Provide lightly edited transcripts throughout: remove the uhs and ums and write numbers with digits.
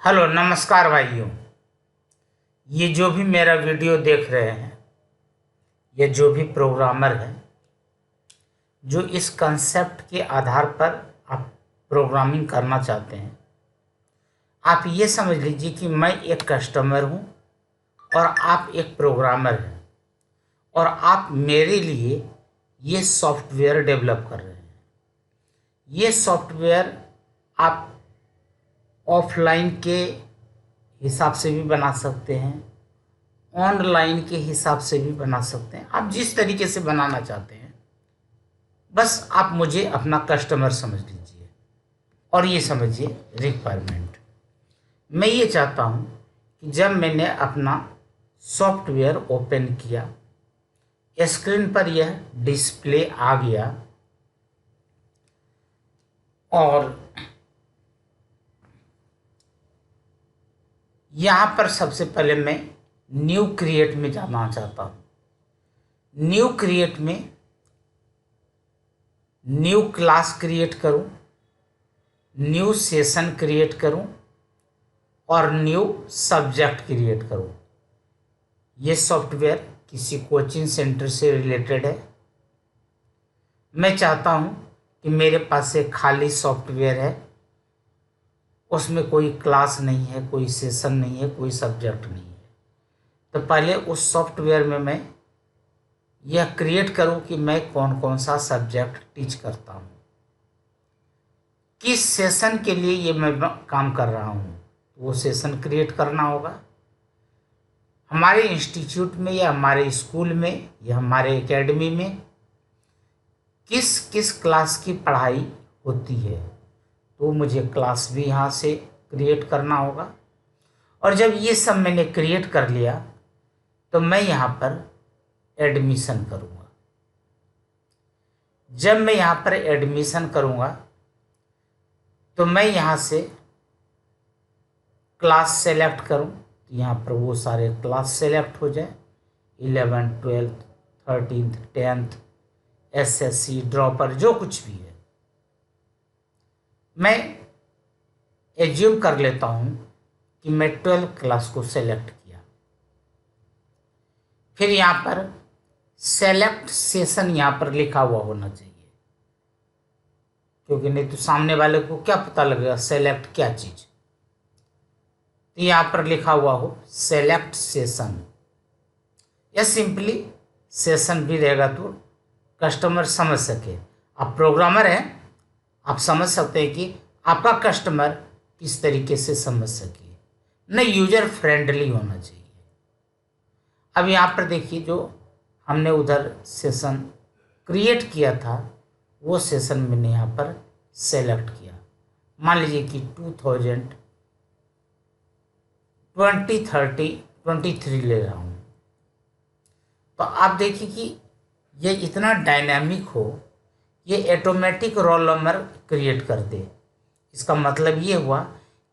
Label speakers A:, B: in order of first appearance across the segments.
A: Hello नमस्कार भाइयों। ये जो भी मेरा वीडियो देख रहे हैं, ये जो भी प्रोग्रामर है जो इस कंसेप्ट के आधार पर आप प्रोग्रामिंग करना चाहते हैं, आप ये समझ लीजिए कि मैं एक कस्टमर हूँ और आप एक प्रोग्रामर हैं और आप मेरे लिए ये सॉफ्टवेयर डेवलप कर रहे हैं। ये सॉफ्टवेयर आप ऑफलाइन के हिसाब से भी बना सकते हैं, ऑनलाइन के हिसाब से भी बना सकते हैं, आप जिस तरीके से बनाना चाहते हैं। बस आप मुझे अपना कस्टमर समझ लीजिए और ये समझिए रिक्वायरमेंट। मैं ये चाहता हूँ कि जब मैंने अपना सॉफ्टवेयर ओपन किया, स्क्रीन पर यह डिस्प्ले आ गया और यहाँ पर सबसे पहले मैं न्यू क्रिएट में जाना चाहता हूँ। न्यू क्रिएट में न्यू क्लास क्रिएट करूँ, न्यू सेशन क्रिएट करूँ और न्यू सब्जेक्ट क्रिएट करूँ। ये सॉफ्टवेयर किसी कोचिंग सेंटर से रिलेटेड है। मैं चाहता हूँ कि मेरे पास एक खाली सॉफ्टवेयर है, उसमें कोई क्लास नहीं है, कोई सेशन नहीं है, कोई सब्जेक्ट नहीं है। तो पहले उस सॉफ्टवेयर में मैं यह क्रिएट करूं कि मैं कौन कौन सा सब्जेक्ट टीच करता हूं, किस सेशन के लिए ये मैं काम कर रहा हूं। वो सेशन क्रिएट करना होगा। हमारे इंस्टीट्यूट में या हमारे स्कूल में या हमारे एकेडमी में किस किस क्लास की पढ़ाई होती है, तो मुझे क्लास भी यहाँ से क्रिएट करना होगा। और जब ये सब मैंने क्रिएट कर लिया तो मैं यहाँ पर एडमिशन करूँगा। जब मैं यहाँ पर एडमिशन करूँगा तो मैं यहाँ से क्लास सेलेक्ट करूँ, यहाँ पर वो सारे क्लास सेलेक्ट हो जाए, 11th 12th 13th 10th SSC dropper जो कुछ भी है। मैं एज्यूम कर लेता हूँ कि मैं 12th क्लास को सेलेक्ट किया। फिर यहाँ पर सेलेक्ट सेशन यहाँ पर लिखा हुआ होना चाहिए, क्योंकि नहीं तो सामने वाले को क्या पता लगेगा सेलेक्ट क्या चीज़। तो यहाँ पर लिखा हुआ हो सेलेक्ट सेशन या सिंपली सेशन भी रहेगा तो कस्टमर समझ सके। आप प्रोग्रामर हैं, आप समझ सकते हैं कि आपका कस्टमर किस तरीके से समझ सके, नहीं यूजर फ्रेंडली होना चाहिए। अब यहाँ पर देखिए, जो हमने उधर सेशन क्रिएट किया था वो सेशन मैंने यहाँ पर सेलेक्ट किया। मान लीजिए कि 2023 ले रहा हूँ। तो आप देखिए कि ये इतना डायनामिक हो, ये ऑटोमेटिक रोल नंबर क्रिएट कर दे। इसका मतलब ये हुआ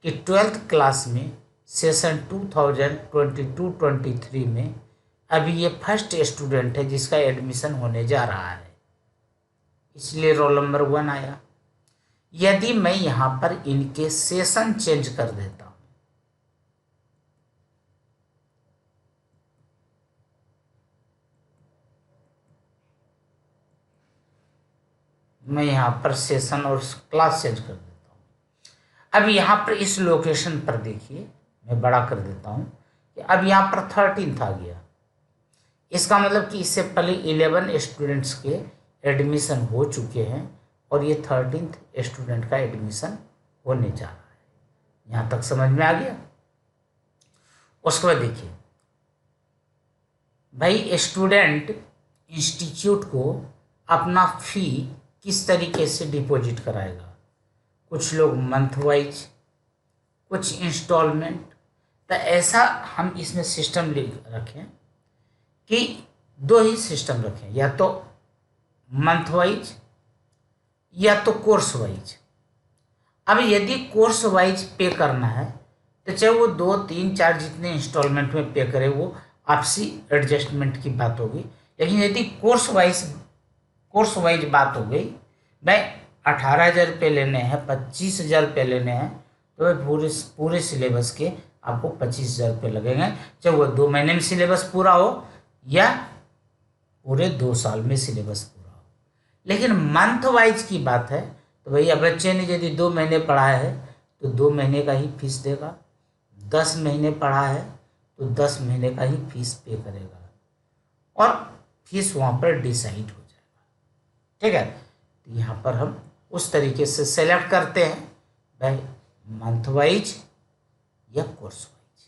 A: कि 12th क्लास में सेशन 2022-23 में अभी ये फर्स्ट स्टूडेंट है जिसका एडमिशन होने जा रहा है, इसलिए रोल नंबर 1 आया। यदि मैं यहाँ पर इनके सेशन चेंज कर देता हूँ, मैं यहाँ पर सेशन और क्लास चेंज कर देता हूँ। अब यहाँ पर इस लोकेशन पर देखिए, मैं बड़ा कर देता हूँ कि अब यहाँ पर 13th आ गया। इसका मतलब कि इससे पहले 11 स्टूडेंट्स के एडमिशन हो चुके हैं और ये 13th स्टूडेंट का एडमिशन होने जा रहा है। यहाँ तक समझ में आ गया। उसके बाद देखिए भाई, स्टूडेंट इंस्टीट्यूट को अपना फी किस तरीके से डिपॉजिट कराएगा। कुछ लोग मंथ वाइज, कुछ इंस्टॉलमेंट। तो ऐसा हम इसमें सिस्टम रखें कि 2 ही सिस्टम रखें, या तो मंथ वाइज या तो कोर्स वाइज। अब यदि कोर्स वाइज पे करना है तो चाहे वो 2 3 4 जितने इंस्टॉलमेंट में पे करे, वो आपसी एडजस्टमेंट की बात होगी। लेकिन यदि कोर्स वाइज बात हो गई, भाई 18,000 रुपये लेने हैं, 25,000 रुपये लेने हैं, तो भाई पूरे पूरे सिलेबस के आपको 25,000 रुपये लगेंगे, चाहे वो 2 महीने में सिलेबस पूरा हो या पूरे 2 साल में सिलेबस पूरा हो। लेकिन मंथ वाइज की बात है तो भैया बच्चे ने यदि 2 महीने पढ़ा है तो 2 महीने का ही फीस देगा, 10 महीने पढ़ा है तो 10 महीने का ही फीस पे करेगा और फीस वहाँ पर डिसाइड हो जाएगा। ठीक है, तो यहाँ पर हम उस तरीके से सेलेक्ट करते हैं भाई मंथ वाइज या कोर्स वाइज।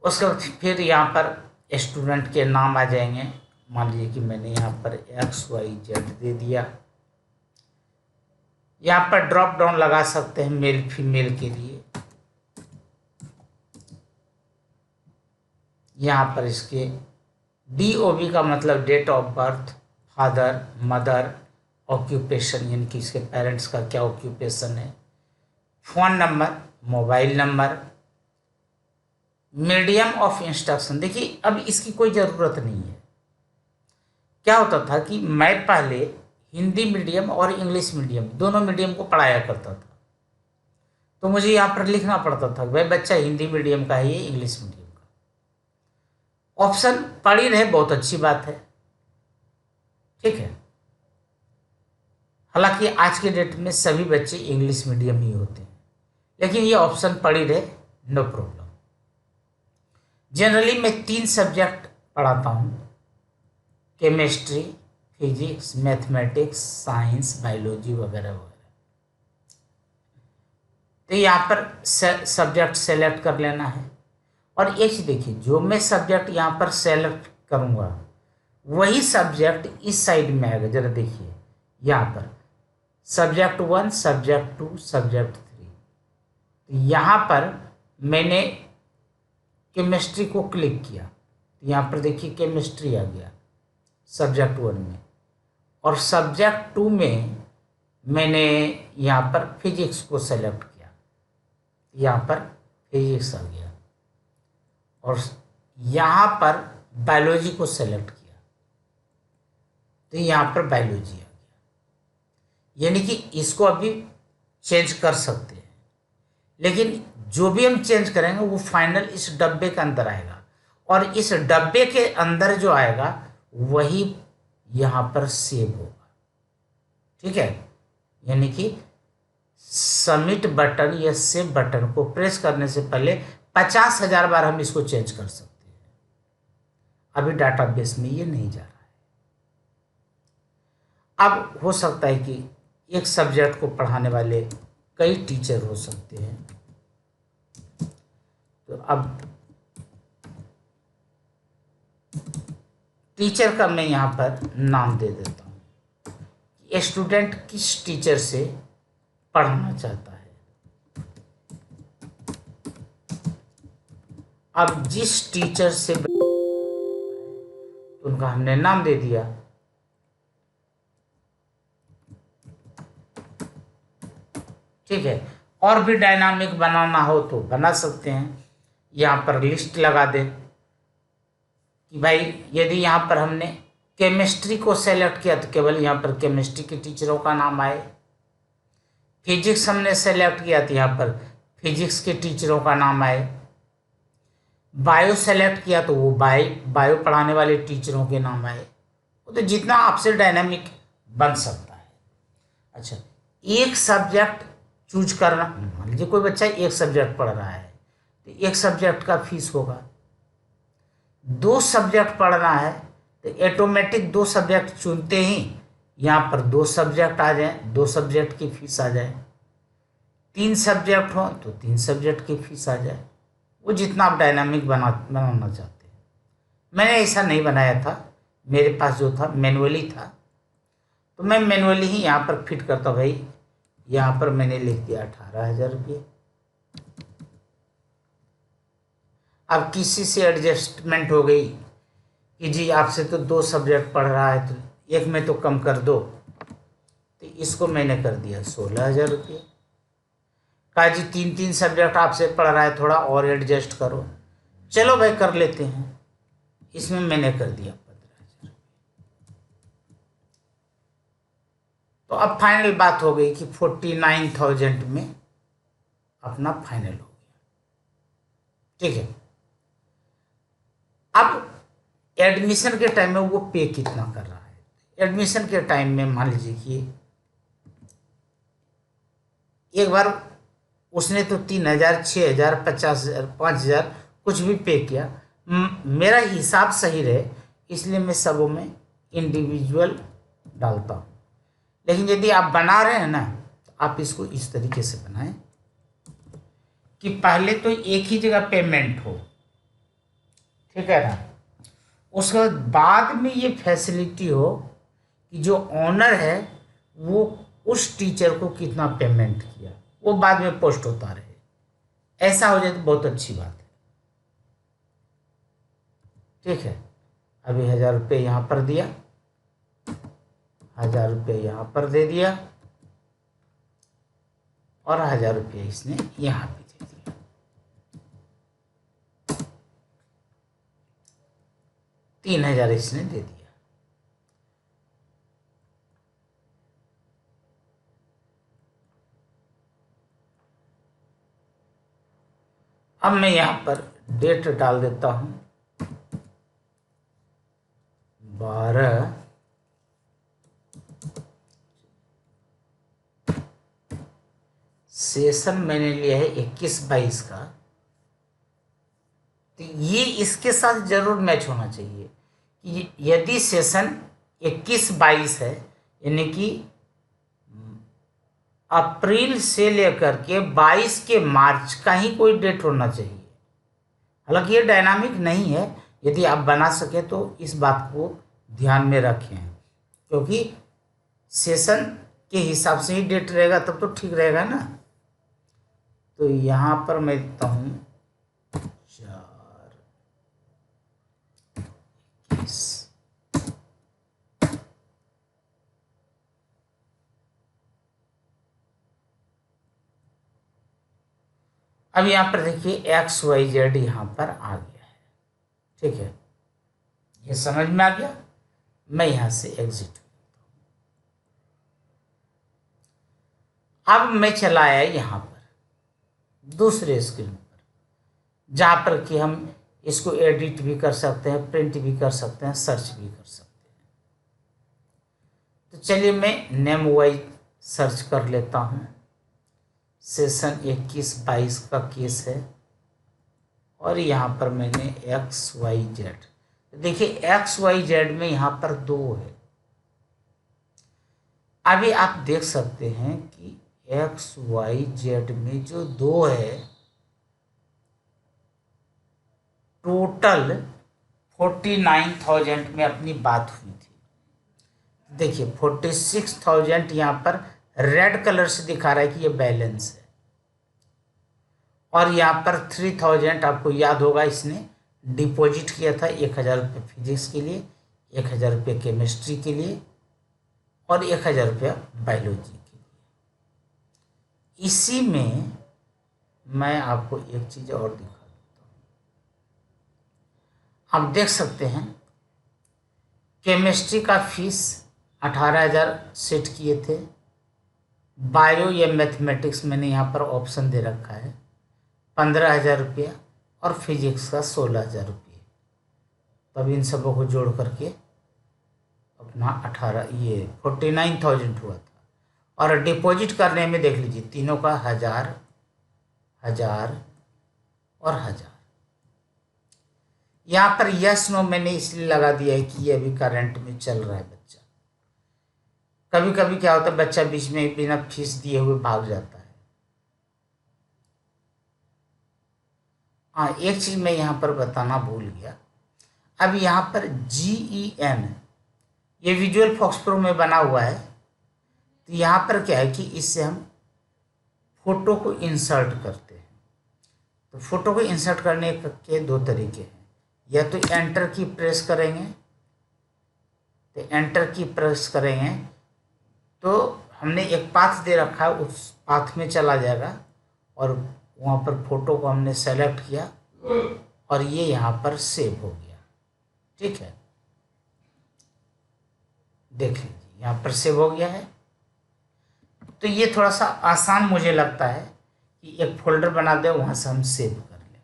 A: उसके बाद फिर यहाँ पर स्टूडेंट के नाम आ जाएंगे। मान लीजिए कि मैंने यहाँ पर XYZ दे दिया। यहाँ पर ड्रॉप डाउन लगा सकते हैं मेल फीमेल के लिए। यहाँ पर इसके DOB का मतलब date of birth, father mother, occupation यानी कि इसके पेरेंट्स का क्या ऑक्यूपेशन है, phone number, mobile number, medium of instruction. देखिए अब इसकी कोई ज़रूरत नहीं है। क्या होता था कि मैं पहले हिंदी मीडियम और इंग्लिश मीडियम दोनों मीडियम को पढ़ाया करता था, तो मुझे यहाँ पर लिखना पड़ता था भाई बच्चा हिंदी मीडियम का है, ये इंग्लिश मीडियम का। ऑप्शन पढ़ ही रहे, बहुत अच्छी बात है। ठीक है, हालांकि आज के डेट में सभी बच्चे इंग्लिश मीडियम ही होते हैं, लेकिन ये ऑप्शन पढ़ ही रहे, नो प्रॉब्लम। जनरली मैं 3 सब्जेक्ट पढ़ाता हूँ, chemistry, physics, mathematics, science, biology वगैरह वगैरह। तो यहाँ पर सब्जेक्ट सेलेक्ट कर लेना है। और एक चीज़ देखिए, जो मैं सब्जेक्ट यहाँ पर सेलेक्ट करूँगा वही सब्जेक्ट इस साइड में आएगा। जरा देखिए यहाँ पर सब्जेक्ट 1, सब्जेक्ट 2, सब्जेक्ट 3। तो यहाँ पर मैंने केमिस्ट्री को क्लिक किया, तो यहाँ पर देखिए केमिस्ट्री आ गया सब्जेक्ट 1 में, और सब्जेक्ट 2 में मैंने यहाँ पर फिजिक्स को सेलेक्ट किया, यहाँ पर फिजिक्स आ गया, और यहाँ पर बायोलॉजी को सेलेक्ट किया तो यहाँ पर बायोलॉजी आ गया। यानी कि इसको अभी चेंज कर सकते हैं, लेकिन जो भी हम चेंज करेंगे वो फाइनल इस डब्बे के अंदर आएगा, और इस डब्बे के अंदर जो आएगा वही यहाँ पर सेव होगा। ठीक है, यानी कि सबमिट बटन या सेव बटन को प्रेस करने से पहले 50,000 बार हम इसको चेंज कर सकते हैं। अभी डाटाबेस में ये नहीं जा रहा है। अब हो सकता है कि एक सब्जेक्ट को पढ़ाने वाले कई टीचर हो सकते हैं, तो अब टीचर का मैं यहाँ पर नाम दे देता हूँ कि स्टूडेंट किस टीचर से पढ़ना चाहता है। अब जिस टीचर से उनका हमने नाम दे दिया। ठीक है, और भी डायनामिक बनाना हो तो बना सकते हैं। यहाँ पर लिस्ट लगा दे कि भाई यदि यहाँ पर हमने केमिस्ट्री को सेलेक्ट किया तो केवल यहाँ पर केमिस्ट्री के टीचरों का नाम आए। फिजिक्स हमने सेलेक्ट किया तो यहाँ पर फिजिक्स के टीचरों का नाम आए। बायो सेलेक्ट किया तो वो बायो पढ़ाने वाले टीचरों के नाम आए। वो तो जितना आपसे डायनामिक बन सकता है। अच्छा, एक सब्जेक्ट चूज करना, मान लीजिए कोई बच्चा एक सब्जेक्ट पढ़ रहा है तो एक सब्जेक्ट का फीस होगा। 2 सब्जेक्ट पढ़ना है तो ऑटोमेटिक 2 सब्जेक्ट चुनते ही यहाँ पर 2 सब्जेक्ट आ जाए, 2 सब्जेक्ट की फीस आ जाए। 3 सब्जेक्ट हो तो 3 सब्जेक्ट की फीस आ जाए। वो जितना आप डायनामिक बनाना चाहते हैं। मैंने ऐसा नहीं बनाया था, मेरे पास जो था मैनुअली था, तो मैं मैनुअली ही यहाँ पर फिट करता। भाई यहाँ पर मैंने लिख दिया 18,000 रुपये। अब किसी से एडजस्टमेंट हो गई कि जी आपसे तो 2 सब्जेक्ट पढ़ रहा है तो एक में तो कम कर दो, तो इसको मैंने कर दिया 16,000 रुपये। कहा जी 3 सब्जेक्ट आपसे पढ़ रहा है, थोड़ा और एडजस्ट करो। चलो भाई कर लेते हैं, इसमें मैंने कर दिया 15,000। तो अब फाइनल बात हो गई कि 49,000 में अपना फाइनल हो गया। ठीक है, अब एडमिशन के टाइम में वो पे कितना कर रहा है। एडमिशन के टाइम में मान लीजिए कि एक बार उसने तो 3,000, 6,000, 50,000, 5,000 कुछ भी पे किया। मेरा हिसाब सही रहे इसलिए मैं सबों में इंडिविजुअल डालता हूँ। लेकिन यदि आप बना रहे हैं ना तो आप इसको इस तरीके से बनाएं कि पहले तो एक ही जगह पेमेंट हो, ठीक है ना। उसके बाद में ये फैसिलिटी हो कि जो ऑनर है वो उस टीचर को कितना पेमेंट किया वो बाद में पोस्ट होता रहे। ऐसा हो जाए तो बहुत अच्छी बात है। ठीक है, अभी 1,000 रुपये यहाँ पर दिया, 1,000 रुपये यहाँ पर दे दिया और 1,000 रुपये इसने यहाँ पे दे दिया। तीन 3,000 इसने दे दिया। अब मैं यहाँ पर डेट डाल देता हूँ 12 सेशन मैंने लिया है 21-22 का। तो ये इसके साथ जरूर मैच होना चाहिए कि यदि सेशन 21-22 है यानी कि अप्रैल से लेकर के 22 के मार्च का ही कोई डेट होना चाहिए। हालांकि ये डायनामिक नहीं है, यदि आप बना सके तो इस बात को ध्यान में रखें क्योंकि सेशन के हिसाब से ही डेट रहेगा तब तो ठीक रहेगा ना। तो यहाँ पर मैं देता हूँ 4/21। अब यहाँ पर देखिए XYZ यहाँ पर आ गया है। ठीक है, ये समझ में आ गया। मैं यहाँ से एग्जिट। अब मैं चला आया यहाँ पर दूसरे स्क्रीन पर जहाँ पर कि हम इसको एडिट भी कर सकते हैं, प्रिंट भी कर सकते हैं, सर्च भी कर सकते हैं। तो चलिए मैं नेम वाइज सर्च कर लेता हूँ। सेशन 21-22 का केस है और यहाँ पर मैंने XYZ, देखिए XYZ में यहाँ पर 2 है। अभी आप देख सकते हैं कि XYZ में जो 2 है टोटल 49,000 में अपनी बात हुई थी। देखिए 46,000 यहाँ पर रेड कलर से दिखा रहा है कि ये बैलेंस है और यहाँ पर 3,000 आपको याद होगा इसने डिपॉजिट किया था। 1,000 रुपये फिजिक्स के लिए, 1,000 रुपये केमिस्ट्री के लिए और 1,000 रुपया बायोलॉजी के लिए। इसी में मैं आपको एक चीज़ और दिखा देता हूँ। आप देख सकते हैं केमिस्ट्री का फीस 18,000 सेट किए थे। बायो या मैथमेटिक्स मैंने यहाँ पर ऑप्शन दे रखा है 15,000 रुपया और फिजिक्स का 16,000 रुपये। तब इन सबों को जोड़ करके अपना 49,000 हुआ था। और डिपॉजिट करने में देख लीजिए तीनों का 1,000, 1,000 और 1,000। यहाँ पर यस नो मैंने इसलिए लगा दिया है कि ये अभी करंट में चल रहा है बच्चा। कभी कभी क्या होता है बच्चा बीच में बिना फीस दिए हुए भाग जाता है। हाँ, एक चीज़ मैं यहाँ पर बताना भूल गया। अब यहाँ पर GEN ये विजुअल फॉक्स प्रो में बना हुआ है। तो यहाँ पर क्या है कि इससे हम फोटो को इंसर्ट करते हैं। तो फोटो को इंसर्ट करने के 2 तरीके हैं। या तो एंटर की प्रेस करेंगे, तो एंटर की प्रेस करेंगे तो हमने एक पाथ दे रखा है, उस पाथ में चला जाएगा और वहाँ पर फोटो को हमने सेलेक्ट किया और ये यहाँ पर सेव हो गया। ठीक है, देख लीजिए यहाँ पर सेव हो गया है। तो ये थोड़ा सा आसान मुझे लगता है कि एक फोल्डर बना दे, वहाँ से हम सेव कर लें।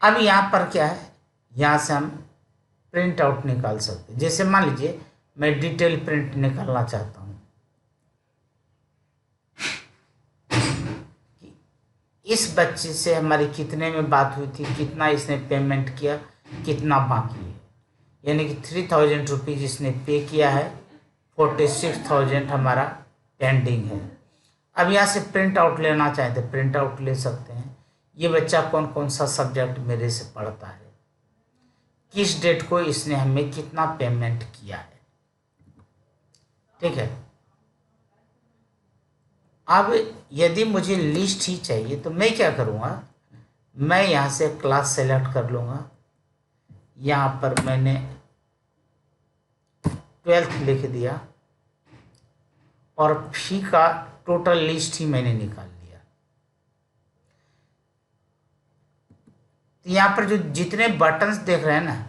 A: अब यहाँ पर क्या है, यहाँ से हम प्रिंट आउट निकाल सकते हैं। जैसे मान लीजिए मैं डिटेल प्रिंट निकालना चाहता हूँ कि इस बच्चे से हमारी कितने में बात हुई थी, कितना इसने पेमेंट किया, कितना बाकी है, यानी कि 3000 रुपीज़ इसने पे किया है, 46,000 हमारा पेंडिंग है। अब यहाँ से प्रिंट आउट लेना चाहते हैं, प्रिंट आउट ले सकते हैं। ये बच्चा कौन कौन सा सब्जेक्ट मेरे से पढ़ता है, किस डेट को इसने हमें कितना पेमेंट किया है, ठीक है। अब यदि मुझे लिस्ट ही चाहिए तो मैं क्या करूँगा, मैं यहाँ से क्लास सेलेक्ट कर लूँगा। यहाँ पर मैंने 12th लिख दिया और फी का टोटल लिस्ट ही मैंने निकाल लिया। तो यहाँ पर जो जितने बटन्स देख रहे हैं ना,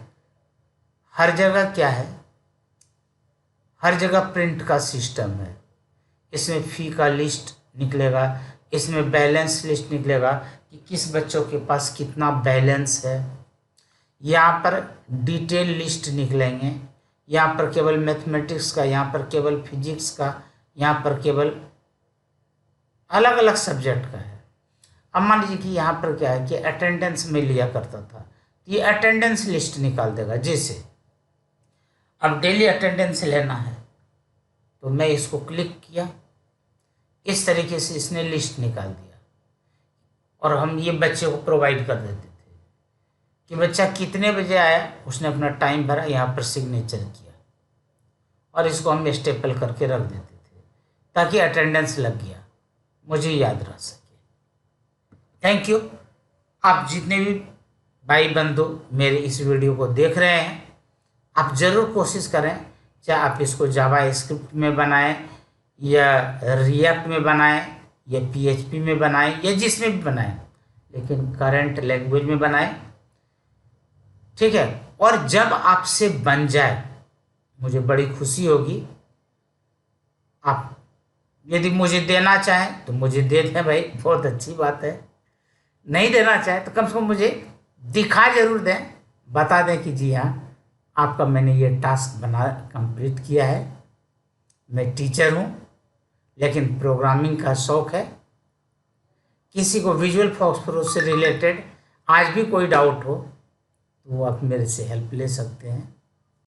A: हर जगह क्या है, हर जगह प्रिंट का सिस्टम है। इसमें फ़ी का लिस्ट निकलेगा, इसमें बैलेंस लिस्ट निकलेगा कि किस बच्चों के पास कितना बैलेंस है। यहाँ पर डिटेल लिस्ट निकलेंगे, यहाँ पर केवल मैथमेटिक्स का, यहाँ पर केवल फिजिक्स का, यहाँ पर केवल अलग अलग सब्जेक्ट का है। अब मान लीजिए कि यहाँ पर क्या है कि अटेंडेंस में लिया करता था, तो ये अटेंडेंस लिस्ट निकाल देगा। जैसे अब डेली अटेंडेंस लेना है तो मैं इसको क्लिक किया, इस तरीके से इसने लिस्ट निकाल दिया और हम ये बच्चे को प्रोवाइड कर देते थे कि बच्चा कितने बजे आया, उसने अपना टाइम भरा, यहाँ पर सिग्नेचर किया और इसको हम स्टेपल करके रख देते थे ताकि अटेंडेंस लग गया, मुझे याद रह सके। Thank you. आप जितने भी भाई बंधु मेरे इस वीडियो को देख रहे हैं, आप ज़रूर कोशिश करें, चाहे आप इसको जावा स्क्रिप्ट में बनाएं या रिएक्ट में बनाएं या PHP में बनाएं या जिसमें भी बनाएं, लेकिन करंट लैंग्वेज में बनाएं, ठीक है। और जब आपसे बन जाए मुझे बड़ी खुशी होगी। आप यदि मुझे देना चाहें तो मुझे दे दें भाई, बहुत अच्छी बात है। नहीं देना चाहे तो कम से कम मुझे दिखा जरूर दें, बता दें कि जी हाँ आपका मैंने ये टास्क कंप्लीट किया है। मैं टीचर हूँ लेकिन प्रोग्रामिंग का शौक़ है। किसी को विजुअल फॉस्फोरस से रिलेटेड आज भी कोई डाउट हो तो वो आप मेरे से हेल्प ले सकते हैं।